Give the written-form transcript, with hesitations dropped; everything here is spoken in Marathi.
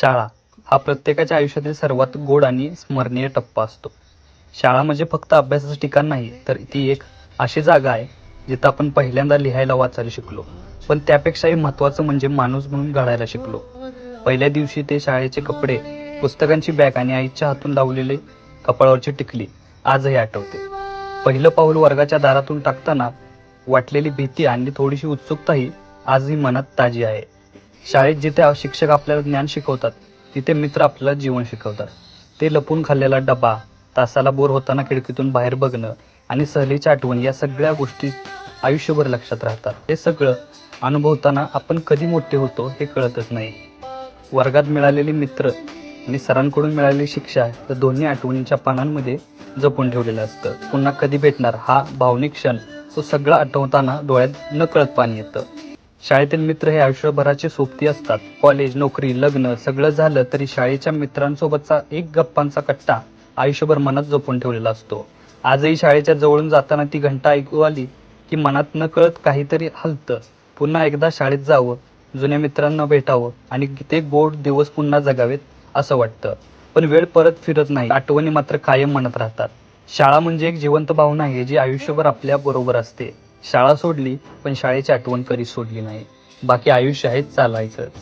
शाळा हा प्रत्येकाच्या आयुष्यातील सर्वात गोड आणि स्मरणीय टप्पा असतो. शाळा म्हणजे फक्त अभ्यासाचं ठिकाण नाही, तर ती एक अशी जागा आहे जिथं आपण पहिल्यांदा लिहायला वाचायला शिकलो. पण त्यापेक्षाही महत्त्वाचं म्हणजे माणूस म्हणून घडायला शिकलो. पहिल्या दिवशी ते शाळेचे कपडे, पुस्तकांची बॅग आणि आईच्या हातून लावलेले कपाळावरची टिकली आजही आठवते. पहिलं पाऊल वर्गाच्या दारातून टाकताना वाटलेली भीती आणि थोडीशी उत्सुकताही आजही मनात ताजी आहे. शाळेत जिथे शिक्षक आपल्याला ज्ञान शिकवतात, तिथे मित्र आपल्याला जीवन शिकवतात. ते लपून खाल्लेला डबा, तासाला बोर होताना खिडकीतून बाहेर बघणं आणि सहलीच्या आठवणी या सगळ्या गोष्टी आयुष्यभर लक्षात राहतात. हे सगळं अनुभवताना आपण कधी मोठे होतो हे कळतच नाही. वर्गात मिळालेली मित्र आणि सरांकडून मिळालेली शिक्षा या दोन्ही आठवणींच्या पानांमध्ये जपून ठेवलेलं असतं. पुन्हा कधी भेटणार हा भावनिक क्षण, तो सगळा आठवताना डोळ्यात नकळत पाणी येतं. शाळेतील मित्र हे आयुष्यभराचे सोबती असतात. कॉलेज, नोकरी, लग्न सगळं झालं तरी शाळेच्या मित्रांसोबतचा एक गप्पांचा कट्टा आयुष्यभर मनात जपून ठेवलेला असतो. आजही शाळेच्या जवळून जाताना ती घंटा ऐकू आली की मनात नकळत काहीतरी हलतं. पुन्हा एकदा शाळेत जावं, जुन्या मित्रांना भेटावं आणि ते गोड दिवस पुन्हा जगावेत असं वाटतं. पण वेळ परत फिरत नाही, आठवणी मात्र कायम मनात राहतात. शाळा म्हणजे एक जिवंत भावना आहे जी आयुष्यभर आपल्या बरोबर असते. शाळा सोडली पण शाळेची आठवण कधी सोडली नाही. बाकी आयुष्य आहे चालायचंच.